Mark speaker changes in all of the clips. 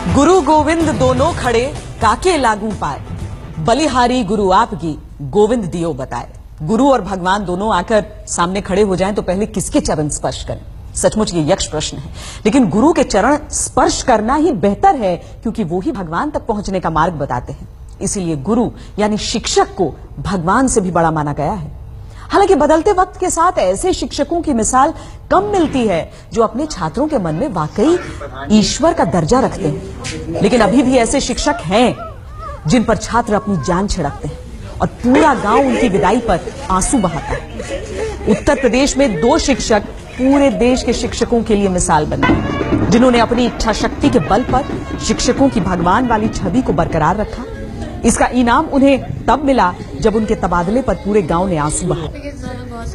Speaker 1: गुरु गोविंद दोनों खड़े काके लागू पाए, बलिहारी गुरु आपकी गोविंद दियो बताए। गुरु और भगवान दोनों आकर सामने खड़े हो जाएं तो पहले किसके चरण स्पर्श करें? सचमुच ये यक्ष प्रश्न है, लेकिन गुरु के चरण स्पर्श करना ही बेहतर है, क्योंकि वो ही भगवान तक पहुंचने का मार्ग बताते हैं। इसीलिए गुरु यानी शिक्षक को भगवान से भी बड़ा माना गया है। हालांकि बदलते वक्त के साथ ऐसे शिक्षकों की मिसाल कम मिलती है जो अपने छात्रों के मन में वाकई ईश्वर का दर्जा रखते हैं, लेकिन अभी भी ऐसे शिक्षक हैं जिन पर छात्र अपनी जान छिड़कते हैं और पूरा गांव उनकी विदाई पर आंसू बहाता है। उत्तर प्रदेश में 2 शिक्षक पूरे देश के शिक्षकों के लिए मिसाल बन गए, जिन्होंने अपनी इच्छा शक्ति के बल पर शिक्षकों की भगवान वाली छवि को बरकरार रखा। इसका इनाम उन्हें तब मिला जब उनके तबादले पर पूरे गांव ने आंसू बहाए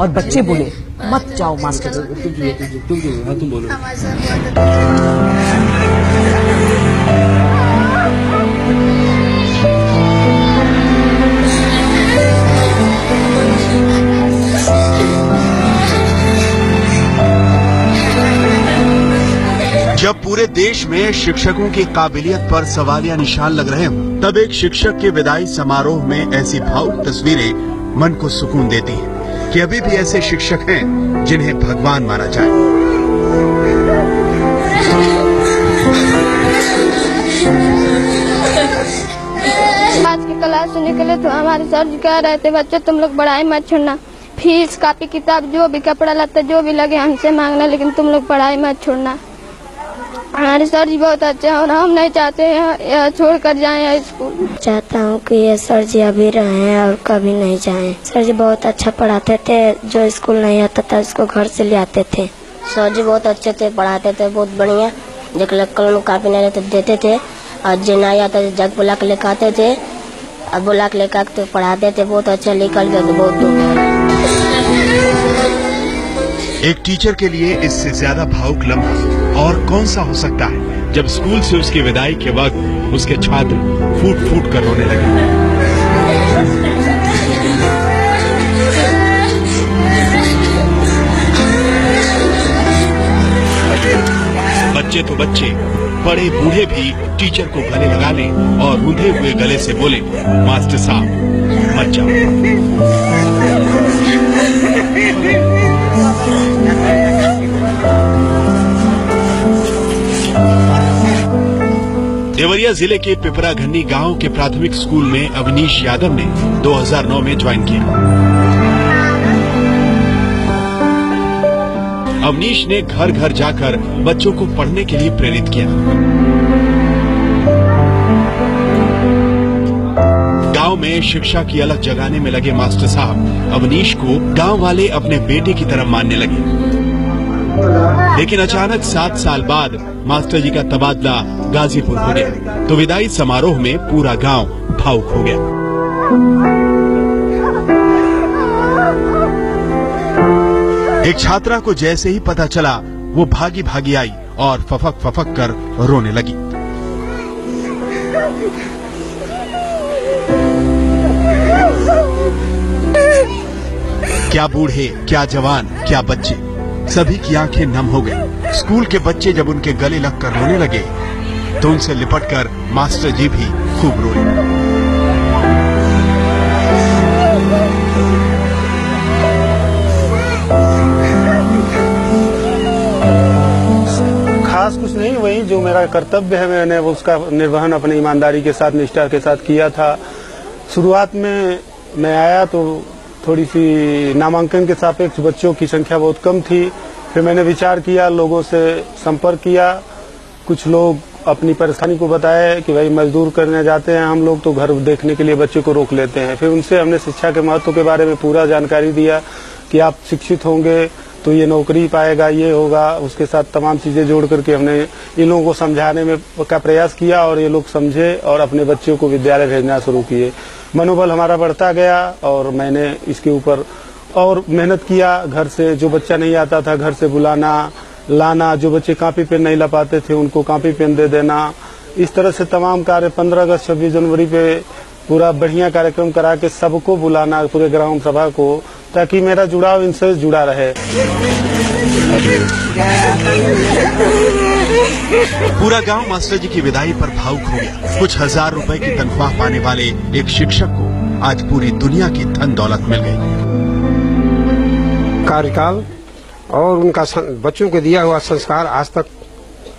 Speaker 1: और बच्चे बोले, मत जाओ मास्टर।
Speaker 2: तुम बोलो।
Speaker 3: जब पूरे देश में शिक्षकों की काबिलियत पर सवालिया निशान लग रहे हों, तब एक शिक्षक के विदाई समारोह में ऐसी भावुक तस्वीरें मन को सुकून देती हैं कि अभी भी ऐसे शिक्षक हैं जिन्हें भगवान माना जाए।
Speaker 4: आज की क्लास से निकले तो हमारे सर जी कह रहे थे, बच्चे तुम लोग पढ़ाई मत छोड़ना, फीस कापी किताब जो भी कपड़ा लत्ता जो भी लगे हमसे मांगना, लेकिन तुम लोग पढ़ाई मत छोड़ना। हमारे सर जी बहुत अच्छे हैं और हम नहीं चाहते हैं छोड़ कर जाए स्कूल।
Speaker 5: चाहता हूँ कि ये सर जी अभी रहे और कभी नहीं जाएं। सर जी बहुत अच्छा पढ़ाते थे, जो स्कूल नहीं आता था उसको घर से ले आते थे। सर जी बहुत अच्छे थे, पढ़ाते थे बहुत बढ़िया। जो कलम कापी नहीं रहते देते थे और जो नहीं आता जग बुला के लेकर आते थे और बुला के लेकर तो पढ़ाते थे। बहुत अच्छा निकल गए थे बहुत दूर।
Speaker 3: एक टीचर के लिए इससे ज्यादा भावुक लम्हा और कौन सा हो सकता है जब स्कूल से उसकी विदाई के वक्त उसके छात्र फूट फूट कर रोने लगे। बच्चे तो बच्चे, बड़े बूढ़े भी टीचर को गले लगा लें और रूंधे हुए गले से बोले, मास्टर साहब मत जाओ। देवरिया जिले के पिपराघन्नी गांव के प्राथमिक स्कूल में अवनीश यादव ने 2009 में ज्वाइन किया। अवनीश ने घर घर जाकर बच्चों को पढ़ने के लिए प्रेरित किया। गांव में शिक्षा की अलग जगाने में लगे मास्टर साहब अवनीश को गांव वाले अपने बेटे की तरह मानने लगे। लेकिन अचानक 7 साल बाद मास्टर जी का तबादला गाजीपुर हो गया, तो विदाई समारोह में पूरा गांव भावुक हो गया। एक छात्रा को जैसे ही पता चला, वो भागी भागी आई और फफक फफक कर रोने लगी। क्या बूढ़े, क्या जवान, क्या बच्चे, सभी की आंखें नम हो गई। स्कूल के बच्चे जब उनके गले लगकर रोने लगे तो उनसे लिपटकर मास्टर जी भी खूब रोए।
Speaker 2: खास कुछ नहीं, वही जो मेरा कर्तव्य है मैंने उसका निर्वहन अपनी ईमानदारी के साथ, निष्ठा के साथ किया था। शुरुआत में मैं आया तो थोड़ी सी नामांकन के सापेक्ष बच्चों की संख्या बहुत कम थी। फिर मैंने विचार किया, लोगों से संपर्क किया। कुछ लोग अपनी परेशानी को बताया कि भाई मजदूर करने जाते हैं हम लोग तो घर देखने के लिए बच्चे को रोक लेते हैं। फिर उनसे हमने शिक्षा के महत्व के बारे में पूरा जानकारी दिया कि आप शिक्षित होंगे तो ये नौकरी पाएगा, ये होगा। उसके साथ तमाम चीजें जोड़ करके हमने इन लोगों को समझाने में का प्रयास किया और ये लोग समझे और अपने बच्चों को विद्यालय भेजना शुरू किए। मनोबल हमारा बढ़ता गया और मैंने इसके ऊपर और मेहनत किया। घर से जो बच्चा नहीं आता था घर से बुलाना लाना, जो बच्चे कॉपी पेन नहीं ला पाते थे उनको कॉपी पेन दे देना। इस तरह से तमाम कार्य 15 अगस्त 26 जनवरी पे पूरा बढ़िया कार्यक्रम करा के सबको बुलाना, पूरे ग्राम सभा को, ताकि मेरा जुड़ाव इनसे जुड़ा रहे।
Speaker 3: पूरा गांव मास्टर जी की विदाई पर भावुक हो गया। कुछ हजार रुपए की तनख्वाह पाने वाले एक शिक्षक को आज पूरी दुनिया की धन दौलत मिल गई।
Speaker 6: कार्यकाल और उनका बच्चों को दिया हुआ संस्कार आज तक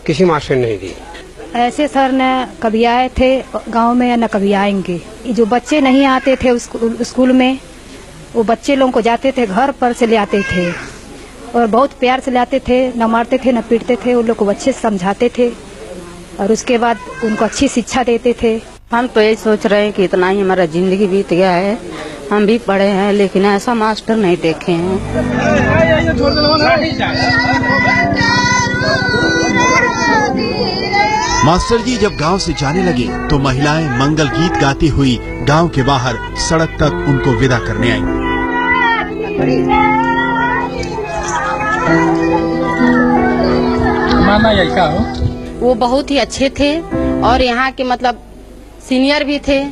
Speaker 6: किसी मास्टर ने नहीं दी।
Speaker 7: ऐसे सर न कभी आए थे गांव में या न कभी आएंगे। जो बच्चे नहीं आते थे स्कूल में, वो बच्चे लोगों को जाते थे घर पर से ले आते थे और बहुत प्यार से ले आते थे, न मारते थे न पीटते थे, उन लोग को अच्छे से समझाते थे और उसके बाद उनको अच्छी शिक्षा देते थे।
Speaker 8: हम तो यही सोच रहे हैं कि इतना ही हमारा जिंदगी बीत गया है, हम भी पढ़े हैं लेकिन ऐसा मास्टर नहीं देखे हैं।
Speaker 3: मास्टर जी जब गांव से जाने लगे तो महिलाएं मंगल गीत गाती हुई गांव के बाहर सड़क तक उनको विदा करने आई।
Speaker 8: वो बहुत ही अच्छे थे और यहाँ के मतलब सीनियर भी थे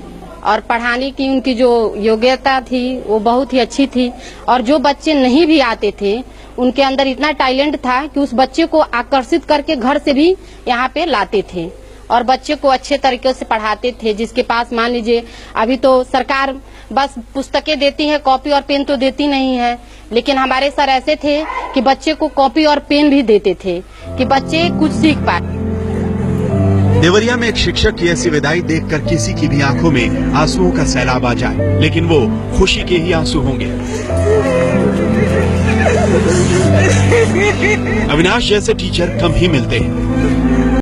Speaker 8: और पढ़ाने की उनकी जो योग्यता थी वो बहुत ही अच्छी थी। और जो बच्चे नहीं भी आते थे उनके अंदर इतना टैलेंट था कि उस बच्चे को आकर्षित करके घर से भी यहाँ पे लाते थे और बच्चे को अच्छे तरीके से पढ़ाते थे। जिसके पास मान लीजिए अभी तो सरकार बस पुस्तकें देती है, कॉपी और पेन तो देती नहीं है, लेकिन हमारे सर ऐसे थे कि बच्चे को कॉपी और पेन भी देते थे कि बच्चे कुछ सीख पाए।
Speaker 3: देवरिया में एक शिक्षक की ऐसी विदाई देखकर किसी की भी आंखों में आंसुओं का सैलाब आ जाए, लेकिन वो खुशी के ही आंसू होंगे। अविनाश जैसे टीचर कम ही मिलते हैं।